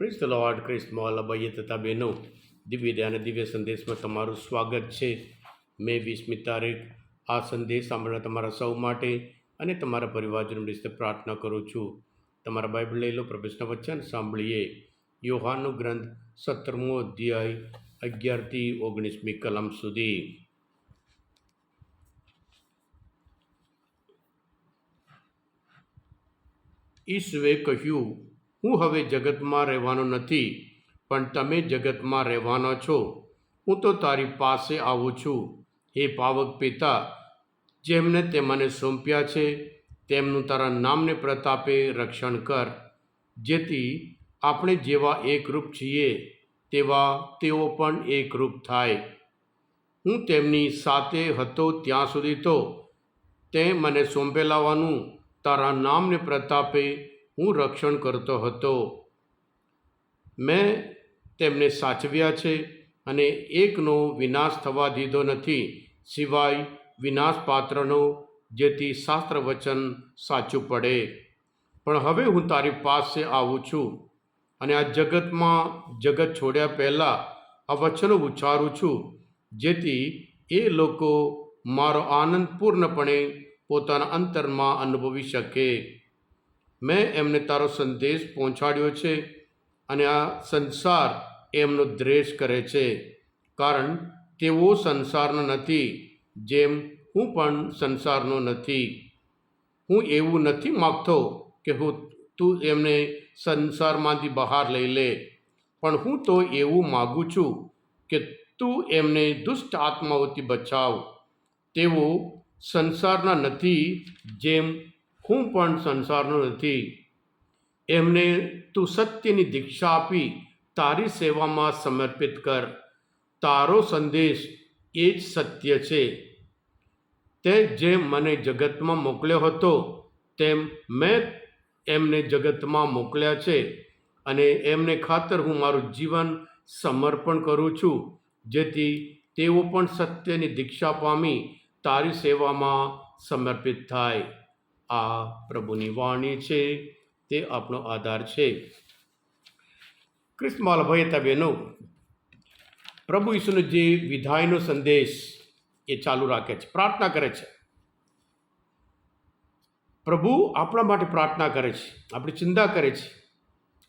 Praise the lord. ક્રિસ્તમાં વાલા ભાઈઓ તથા બહેનો, દિવ્ય અને દિવ્ય સંદેશમાં તમારું સ્વાગત છે. મે 20મી તારીખ આ સંદેશ સાંભળવા તમારા સૌ માટે અને તમારા પરિવારજનો વિશે પ્રાર્થના કરું છું. તમારા બાઇબલ લઈ લો, પ્રભુના વચન સાંભળીએ. યોહાનનો ગ્રંથ 17મો અધ્યાય 11થી 19મી કલમ સુધી. ઈસુએ કહ્યું, હું હવે જગતમાં રહેવાનો નથી, પણ તમે જગતમાં રહેવાના છો. હું તો તારી પાસે આવું છું. હે પાવક પિતા, જેમને તે મને સોંપ્યા છે તેમનું તારા નામને પ્રતાપે રક્ષણ કર, જેથી આપણે જેવા એકરૂપ છીએ તેવા તેઓ પણ એકરૂપ થાય. હું તેમની સાથે હતો ત્યાં સુધી તો તે મને સોંપેલાવાનું તારા નામને પ્રતાપે હું રક્ષણ કરતો હતો. મેં તેમને સાચવ્યા છે અને એકનો વિનાશ થવા દીધો નથી, સિવાય વિનાશ પાત્રનો, જેથી શાસ્ત્ર વચન સાચું પડે. પણ હવે હું તારી પાસે આવું છું અને આ જગત છોડ્યા પહેલાં આ વચનો ઉચ્ચારું છું, જેથી એ લોકો મારો આનંદ પૂર્ણપણે પોતાના અંતરમાં અનુભવી શકે. મેં એમને તારો સંદેશ પહોંચાડ્યો છે અને આ સંસાર એમનો દ્વેષ કરે છે, કારણ તેઓ સંસારના નથી, જેમ હું પણ સંસારનો નથી. હું એવું નથી માગતો કે તું એમને સંસારમાંથી બહાર લઈ લે, પણ હું તો એવું માગું છું કે તું એમને દુષ્ટ આત્માઓથી બચાવ. તેઓ સંસારના નથી, જેમ હું પણ સંસારનો નથી. એમને તું સત્યની દીક્ષા આપી તારી સેવામાં સમર્પિત કર. તારો સંદેશ એ જ સત્ય છે. તે જેમ મને જગતમાં મોકલ્યો હતો તેમ મેં એમને જગતમાં મોકલ્યા છે, અને એમને ખાતર હું મારું જીવન સમર્પણ કરું છું, જેથી તેઓ પણ સત્યની દીક્ષા પામી તારી સેવામાં સમર્પિત થાય. આ પ્રભુની વાણી છે, તે આપણો આધાર છે. ક્રિસ્તમાં ભાઈ બહેનો, પ્રભુ ઈસુનો જે વિધાયનો સંદેશ એ ચાલુ રાખે છે, પ્રાર્થના કરે છે. પ્રભુ આપણા માટે પ્રાર્થના કરે છે, આપણી ચિંતા કરે છે,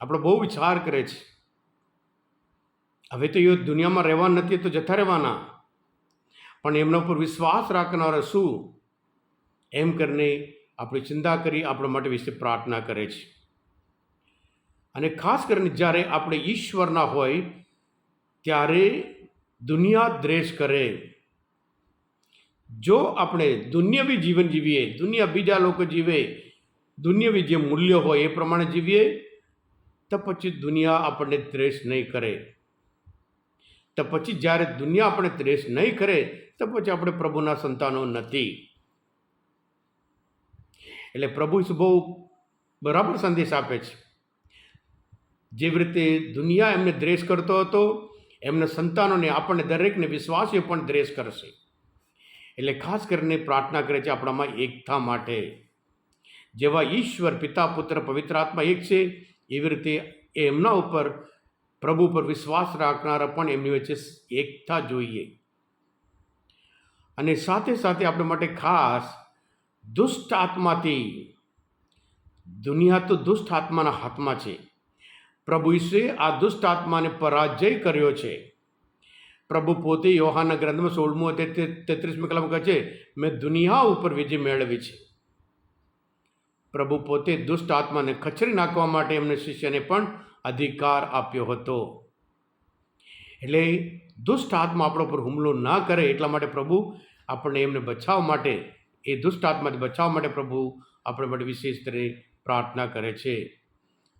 આપણો બહુ વિચાર કરે છે. હવે તો એ દુનિયામાં રહેવાના નથી, તો જતા રહેવાના, પણ એમના ઉપર વિશ્વાસ રાખનારા શું, એમ કરીને આપણી ચિંતા કરી આપણા માટે વિશે પ્રાર્થના કરે છે. અને ખાસ કરીને જ્યારે આપણે ઈશ્વરના હોય ત્યારે દુનિયા દ્વેષ કરે. જો આપણે દુનિયાવી જીવન જીવીએ, દુનિયા બીજા લોકો જીવે, દુનિયાવી જે મૂલ્ય હોય એ પ્રમાણે જીવીએ, તો પછી દુનિયા આપણને દ્વેષ નહીં કરે. તો પછી જ્યારે દુનિયા આપણે દ્વેષ નહીં કરે તો પછી આપણે પ્રભુના સંતાનો નથી. એટલે પ્રભુ બહુ બરાબર સંદેશ આપે છે. જેવી રીતે દુનિયા એમને દ્વેષ કરતો હતો, એમના સંતાનોને, આપણને દરેકને વિશ્વાસીઓ પણ દ્વેષ કરશે. એટલે ખાસ કરીને પ્રાર્થના કરે છે આપણામાં એકતા માટે. જેવા ઈશ્વર પિતા, પુત્ર, પવિત્ર આત્મા એક છે, એવી રીતે એમના ઉપર, પ્રભુ પર વિશ્વાસ રાખનારા પણ એમની વચ્ચે એકતા જોઈએ. અને સાથે સાથે આપણા માટે ખાસ દુષ્ટ આત્માથી, દુનિયા તો દુષ્ટ આત્માના હાથમાં છે. પ્રભુ ઈસુએ આ દુષ્ટ આત્માને પરાજય કર્યો છે. પ્રભુ પોતે યોહાનના ગ્રંથમાં 16મો અધ્યાય 33મી કલમ કહે છે, મેં દુનિયા ઉપર વિજય મેળવી છે. પ્રભુ પોતે દુષ્ટ આત્માને ખચરી નાખવા માટે એમને શિષ્યને પણ અધિકાર આપ્યો હતો. એટલે દુષ્ટ આત્મા આપણા પર હુમલો ના કરે એટલા માટે પ્રભુ આપણને એમને બચાવવા માટે, એ દુષ્ટ આત્માથી બચાવવા માટે પ્રભુ આપણે માટે વિશેષ રીતે પ્રાર્થના કરે છે.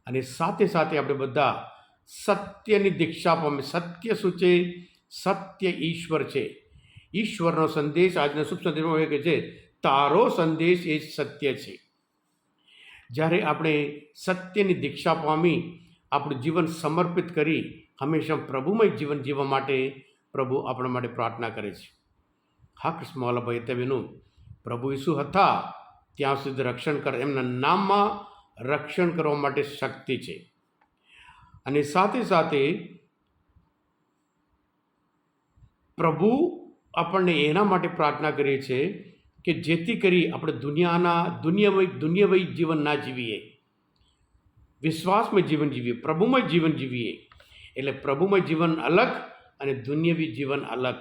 અને સાથે સાથે આપણે બધા સત્યની દીક્ષા પામે. સત્ય શું છે? સત્ય ઈશ્વર છે. ઈશ્વરનો સંદેશ આજના શુભ સંદેશમાં કહે છે, તારો સંદેશ એ સત્ય છે. જ્યારે આપણે સત્યની દીક્ષા પામી આપણું જીવન સમર્પિત કરી હંમેશા પ્રભુમય જીવન જીવવા માટે પ્રભુ આપણા માટે પ્રાર્થના કરે છે. હા કૃષ્ણવાલા ભાઈ તેનું પ્રભુ ઈસુ હતા ત્યાં સુધી રક્ષણ કરે. એમના નામમાં રક્ષણ કરવા માટે શક્તિ છે. અને સાથે સાથે પ્રભુ આપણને એના માટે પ્રાર્થના કરીએ છીએ કે જેથી કરી આપણે દુનિયામય જીવન ના જીવીએ, વિશ્વાસમય જીવન જીવીએ, પ્રભુમય જીવન જીવીએ. એટલે પ્રભુમય જીવન અલગ અને દુનિયાવી જીવન અલગ.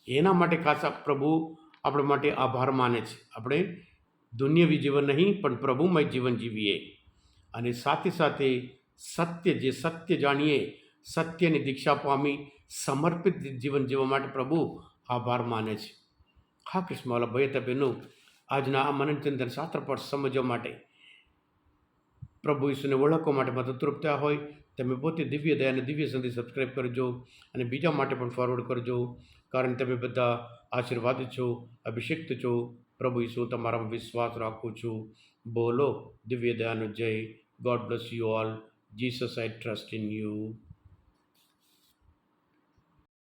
એના માટે ખાસ પ્રભુ આપણા માટે આભાર માને છે. આપણે દુનિયાવી જીવન નહીં પણ પ્રભુમય જીવન જીવીએ. અને સાથે સાથે સત્ય જાણીએ, સત્યની દીક્ષા પામી સમર્પિત જીવન જીવવા માટે પ્રભુ આભાર માને છે. હા કૃષ્ણવાલા ભાઈ બહેનો, આજના આ મનનચિંતન શાસ્ત્ર પર સમજવા માટે, પ્રભુ ઈસુને ઓળખવા માટે મદદરૂપ થયા હોય, તમે પોતે દિવ્ય દયા અને દિવ્ય સંદેશ સબસ્ક્રાઈબ કરજો અને બીજા માટે પણ ફોરવર્ડ કરજો, કારણ તમે બધા આશીર્વાદિત છો, અભિષિક્ત છો. પ્રભુ ઈસુ તમારામાં વિશ્વાસ રાખું છું. બોલો દિવ્ય દયાનો જય. God bless you all. Jesus I trust in you.